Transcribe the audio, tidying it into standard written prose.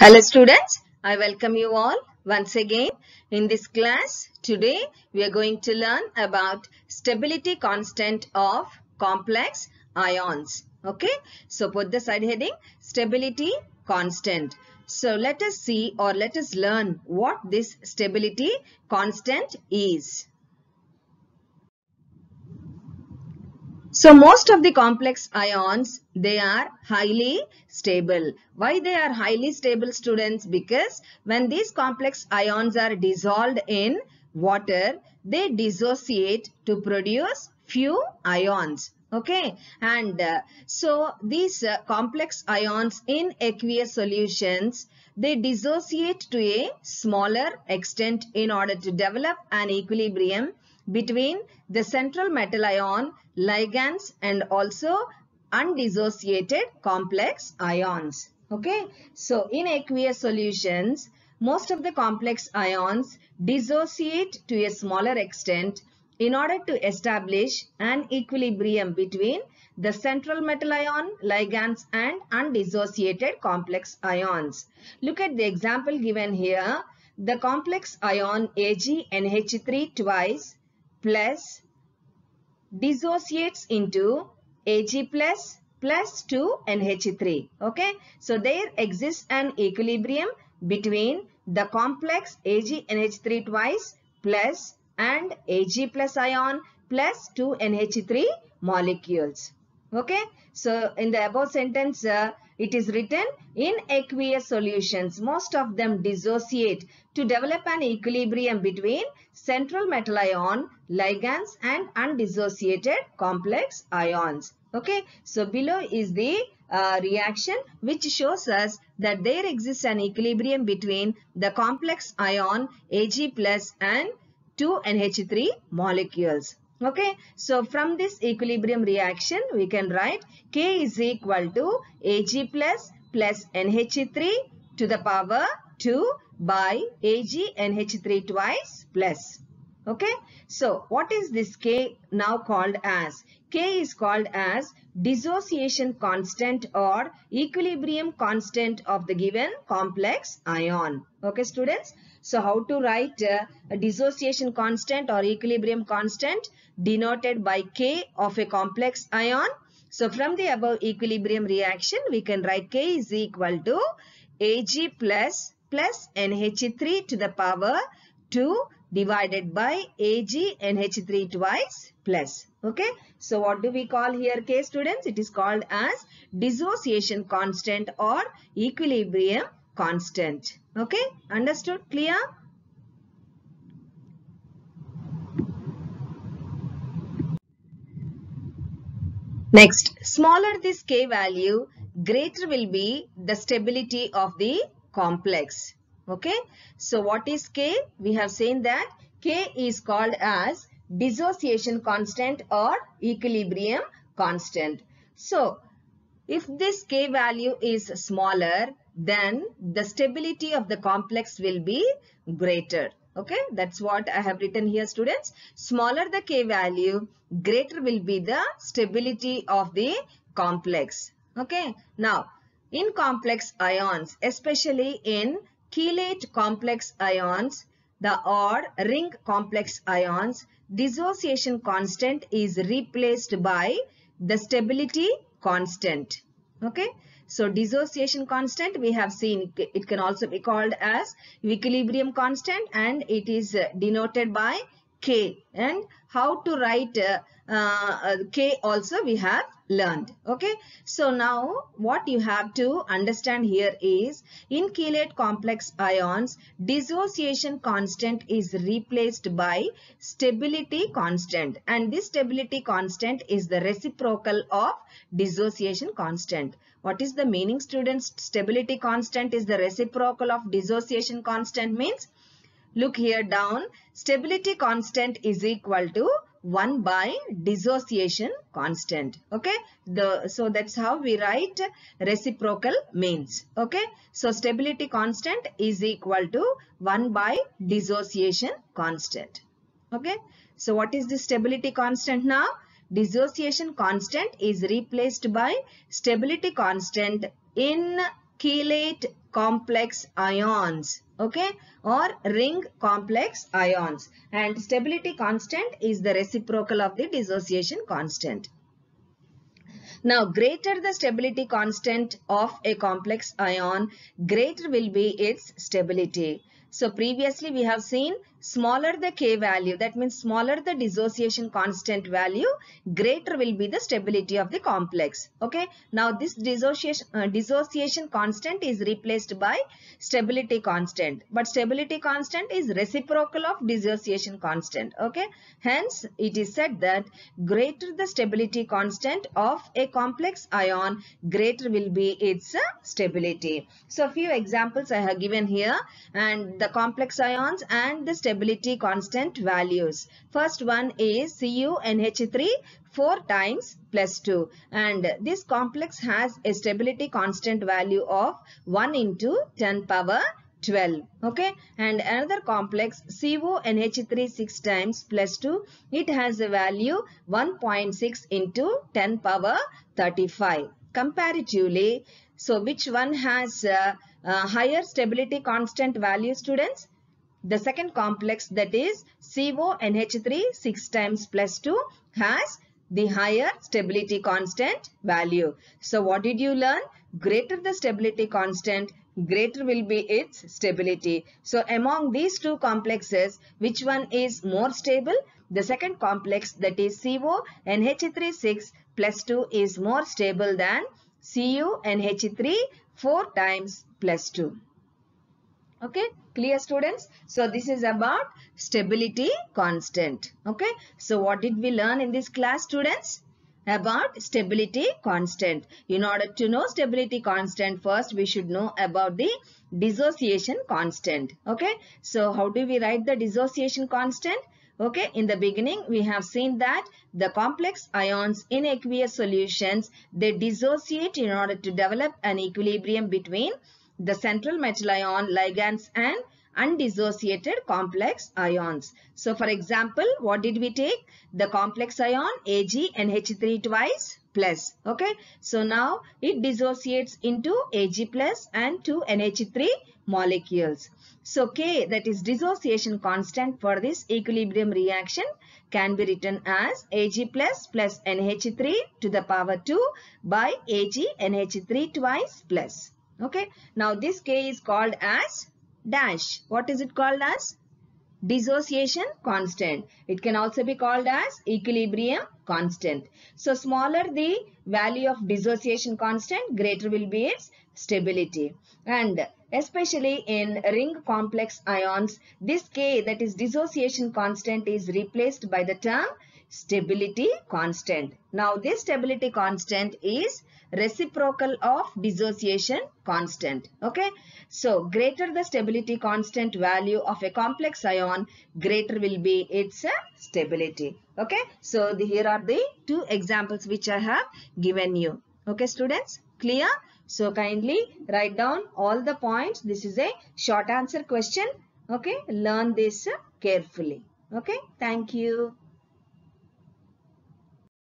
Hello students, I welcome you all once again in this class. Today we are going to learn about stability constant of complex ions. Okay, so put the side heading stability constant. So let us see or let us learn what this stability constant is. So most of the complex ions, they are highly stable. Why they are highly stable, students? Because when these complex ions are dissolved in water, they dissociate to produce few ions. Okay, and so these complex ions in aqueous solutions, they dissociate to a smaller extent in order to develop an equilibrium between the central metal ion, ligands, and also undissociated complex ions. Okay, so in aqueous solutions, most of the complex ions dissociate to a smaller extent in order to establish an equilibrium between the central metal ion, ligands, and undissociated complex ions. Look at the example given here. The complex ion AgNH3 twice plus dissociates into Ag plus 2NH3. Okay, so there exists an equilibrium between the complex AgNH3 twice plus and Ag plus ion plus 2NH3 molecules. Okay, so in the above sentence it is written, in aqueous solutions most of them dissociate to develop an equilibrium between central metal ion, ligands, and undissociated complex ions. Okay, so below is the reaction which shows us that there exists an equilibrium between the complex ion Ag plus and 2NH3 molecules. Okay, so from this equilibrium reaction we can write K is equal to Ag plus NH3 to the power 2 by AgNH3 twice plus. Okay, so what is this K now called as? K is called as dissociation constant or equilibrium constant of the given complex ion. Okay students, so how to write a dissociation constant or equilibrium constant denoted by K of a complex ion? So from the above equilibrium reaction we can write K is equal to Ag plus NH3 to the power 2 divided by AgNH3 twice plus. Okay, so what do we call here K, students? It is called as dissociation constant or equilibrium constant. Okay, understood? Clear? Next, smaller this K value, greater will be the stability of the complex. Okay, so what is K? We have seen that K is called as dissociation constant or equilibrium constant. So if this K value is smaller, then the stability of the complex will be greater. Okay, that's what I have written here, students. Smaller the K value, greater will be the stability of the complex. Okay, now in complex ions, especially in chelate complex ions, or ring complex ions, dissociation constant is replaced by the stability constant. Okay, so dissociation constant we have seen, it can also be called as equilibrium constant and it is denoted by K, and how to write K also we have learned. Okay, so now what you have to understand here is, in chelate complex ions dissociation constant is replaced by stability constant, and this stability constant is the reciprocal of dissociation constant. What is the meaning, students? Stability constant is the reciprocal of dissociation constant means, look here down, stability constant is equal to 1 by dissociation constant. Okay, so that's how we write reciprocal means. Okay, so stability constant is equal to 1 by dissociation constant. Okay, so what is the stability constant now? Dissociation constant is replaced by stability constant in chelate complex ions, okay, or ring complex ions, and stability constant is the reciprocal of the dissociation constant. Now, greater the stability constant of a complex ion, greater will be its stability. So, previously we have seen smaller the K value, that means smaller the dissociation constant value, greater will be the stability of the complex. Okay. Now, this dissociation constant is replaced by stability constant. But stability constant is reciprocal of dissociation constant. Okay. Hence, it is said that greater the stability constant of a complex ion, greater will be its stability. So, a few examples I have given here, and the complex ions and the stability constant values. First one is CuNH3 4 times plus 2, and this complex has a stability constant value of 1 into 10 power 12. Okay, and another complex CuNH3 6 times plus 2, it has a value 1.6 into 10 power 35. Comparatively, so which one has higher stability constant value, students? The second complex, that is CONH3 6 times plus 2, has the higher stability constant value. So what did you learn? Greater the stability constant, greater will be its stability. So among these two complexes, which one is more stable? The second complex, that is CONH3 6 plus 2, is more stable than CuNH3 4 times plus 2. Okay, clear, students? So this is about stability constant. Okay, so what did we learn in this class, students? About stability constant. In order to know stability constant, first we should know about the dissociation constant. Okay, so how do we write the dissociation constant? Okay, in the beginning we have seen that the complex ions in aqueous solutions, they dissociate in order to develop an equilibrium between the central metal ion ligands and undissociated complex ions. So for example, what did we take? The complex ion AgNH3 twice plus. Okay, so now it dissociates into Ag plus and 2 NH3 molecules. So K, that is dissociation constant for this equilibrium reaction, can be written as Ag plus plus NH3 to the power 2 by AgNH3 twice plus. Okay, now this K is called as dash. What is it called as? Dissociation constant. It can also be called as equilibrium constant. So smaller the value of dissociation constant, greater will be its stability. And especially in ring complex ions, this K, that is dissociation constant, is replaced by the term stability constant. Now this stability constant is reciprocal of dissociation constant. Okay, so greater the stability constant value of a complex ion, greater will be its stability. Okay, so here are the two examples which I have given you. Okay, students, clear? So kindly write down all the points. This is a short answer question. Okay, learn this carefully. Okay, thank you.